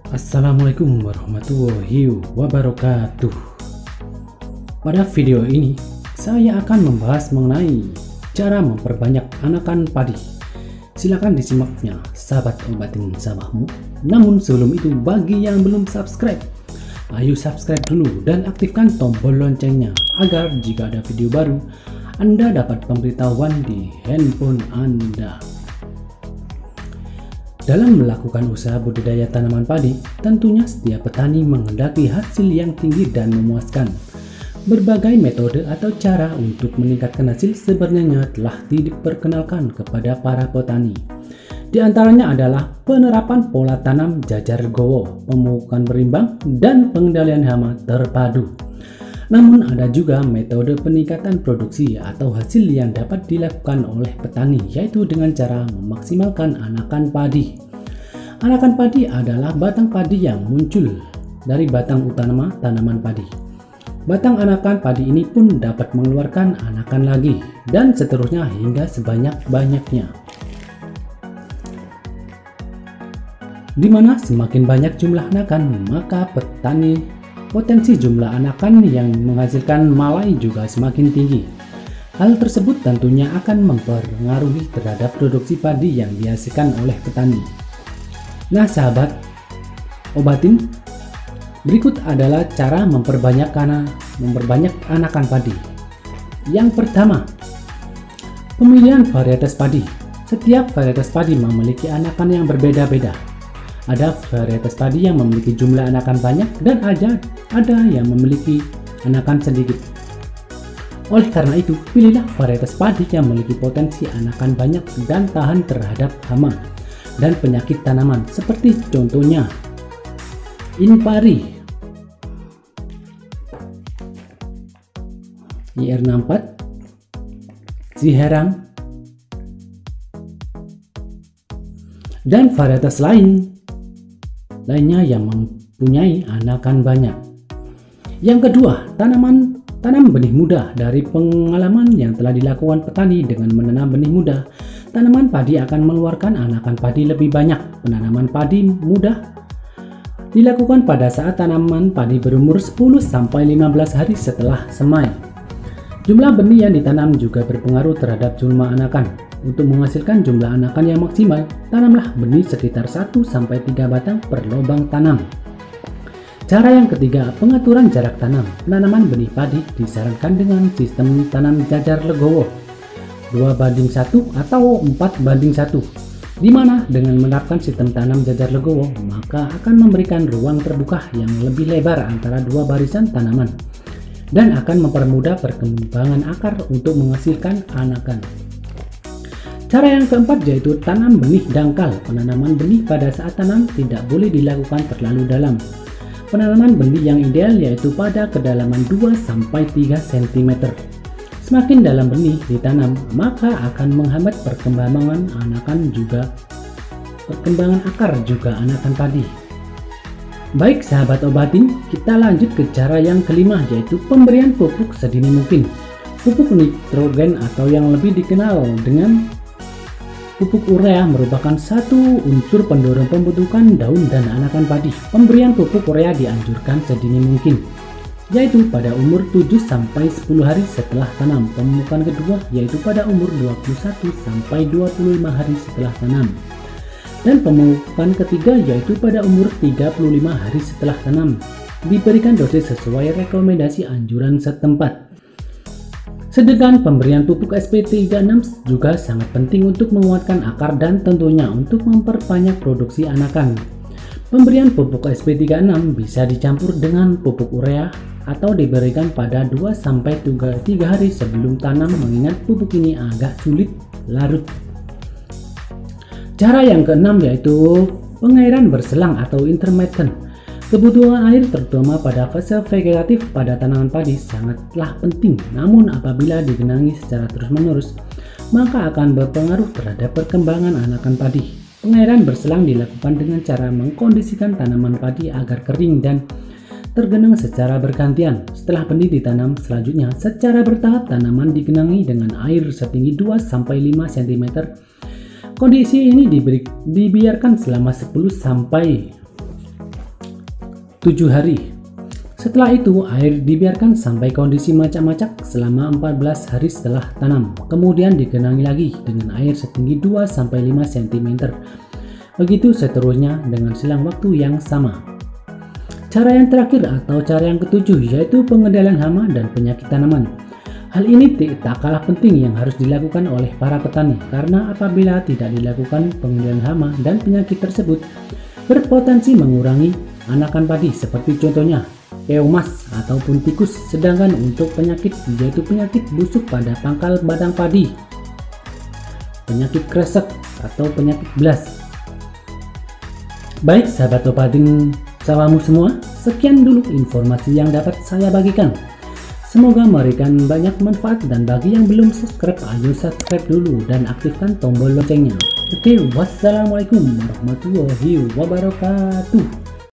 Assalamualaikum warahmatullahi wabarakatuh. Pada video ini saya akan membahas mengenai cara memperbanyak anakan padi. Silakan disimaknya sahabat obatin sawahmu. Namun sebelum itu, bagi yang belum subscribe, ayo subscribe dulu dan aktifkan tombol loncengnya agar jika ada video baru Anda dapat pemberitahuan di handphone Anda. Dalam melakukan usaha budidaya tanaman padi, tentunya setiap petani menghendaki hasil yang tinggi dan memuaskan. Berbagai metode atau cara untuk meningkatkan hasil sebenarnya telah diperkenalkan kepada para petani. Di antaranya adalah penerapan pola tanam jajar legowo, pemupukan berimbang, dan pengendalian hama terpadu. Namun ada juga metode peningkatan produksi atau hasil yang dapat dilakukan oleh petani, yaitu dengan cara memaksimalkan anakan padi. Anakan padi adalah batang padi yang muncul dari batang utama tanaman padi. Batang anakan padi ini pun dapat mengeluarkan anakan lagi, dan seterusnya hingga sebanyak-banyaknya. Di mana semakin banyak jumlah anakan, maka potensi jumlah anakan yang menghasilkan malai juga semakin tinggi. Hal tersebut tentunya akan mempengaruhi terhadap produksi padi yang dihasilkan oleh petani. Nah sahabat obatin, berikut adalah cara memperbanyak anakan padi. Yang pertama, pemilihan varietas padi. Setiap varietas padi memiliki anakan yang berbeda-beda. Ada varietas padi yang memiliki jumlah anakan banyak dan ada yang memiliki anakan sedikit. Oleh karena itu, pilihlah varietas padi yang memiliki potensi anakan banyak dan tahan terhadap hama dan penyakit tanaman, seperti contohnya Inpari, IR64, Ziherang, dan varietas lainnya yang mempunyai anakan banyak. Yang kedua, tanam benih muda. Dari pengalaman yang telah dilakukan petani dengan menanam benih muda, tanaman padi akan mengeluarkan anakan padi lebih banyak. Penanaman padi muda dilakukan pada saat tanaman padi berumur 10-15 hari setelah semai. Jumlah benih yang ditanam juga berpengaruh terhadap jumlah anakan. Untuk menghasilkan jumlah anakan yang maksimal, tanamlah benih sekitar 1-3 batang per lubang tanam. Cara yang ketiga, pengaturan jarak tanam. Penanaman benih padi disarankan dengan sistem tanam jajar legowo 2:1 atau 4:1, di mana dengan menerapkan sistem tanam jajar legowo maka akan memberikan ruang terbuka yang lebih lebar antara dua barisan tanaman dan akan mempermudah perkembangan akar untuk menghasilkan anakan. Cara yang keempat yaitu tanam benih dangkal. Penanaman benih pada saat tanam tidak boleh dilakukan terlalu dalam. Penanaman benih yang ideal yaitu pada kedalaman 2-3 cm. Semakin dalam benih ditanam, maka akan menghambat perkembangan akar juga anakan padi. Baik sahabat obatin, kita lanjut ke cara yang kelima yaitu pemberian pupuk sedini mungkin. Pupuk nitrogen atau yang lebih dikenal dengan pupuk urea merupakan satu unsur pendorong pembentukan daun dan anakan padi. Pemberian pupuk urea dianjurkan sedini mungkin, yaitu pada umur 7-10 hari setelah tanam. Pemupukan kedua yaitu pada umur 21-25 hari setelah tanam. Dan pemupukan ketiga yaitu pada umur 35 hari setelah tanam. Diberikan dosis sesuai rekomendasi anjuran setempat. Sedangkan pemberian pupuk SP36 juga sangat penting untuk menguatkan akar dan tentunya untuk memperbanyak produksi anakan. Pemberian pupuk SP36 bisa dicampur dengan pupuk urea atau diberikan pada 2-3 hari sebelum tanam, mengingat pupuk ini agak sulit larut. Cara yang keenam yaitu pengairan berselang atau intermittent. Kebutuhan air terutama pada fase vegetatif pada tanaman padi sangatlah penting, namun apabila digenangi secara terus-menerus maka akan berpengaruh terhadap perkembangan anakan padi. Pengairan berselang dilakukan dengan cara mengkondisikan tanaman padi agar kering dan tergenang secara bergantian. Setelah benih ditanam selanjutnya, secara bertahap tanaman digenangi dengan air setinggi 2-5 cm. Kondisi ini dibiarkan selama 10 sampai 7 hari. Setelah itu, air dibiarkan sampai kondisi macak-macak selama 14 hari setelah tanam. Kemudian digenangi lagi dengan air setinggi 2-5 cm. Begitu seterusnya dengan selang waktu yang sama. Cara yang terakhir atau cara yang ketujuh yaitu pengendalian hama dan penyakit tanaman. Hal ini tak kalah penting yang harus dilakukan oleh para petani karena apabila tidak dilakukan pengendalian hama dan penyakit tersebut berpotensi mengurangi anakan padi seperti contohnya keomas ataupun tikus. Sedangkan untuk penyakit yaitu penyakit busuk pada pangkal batang padi, penyakit kresek atau penyakit belas. Baik sahabat Topading sawahmu semua, sekian dulu informasi yang dapat saya bagikan. Semoga memberikan banyak manfaat dan bagi yang belum subscribe, ayo subscribe dulu dan aktifkan tombol loncengnya. Oke, wassalamualaikum warahmatullahi wabarakatuh.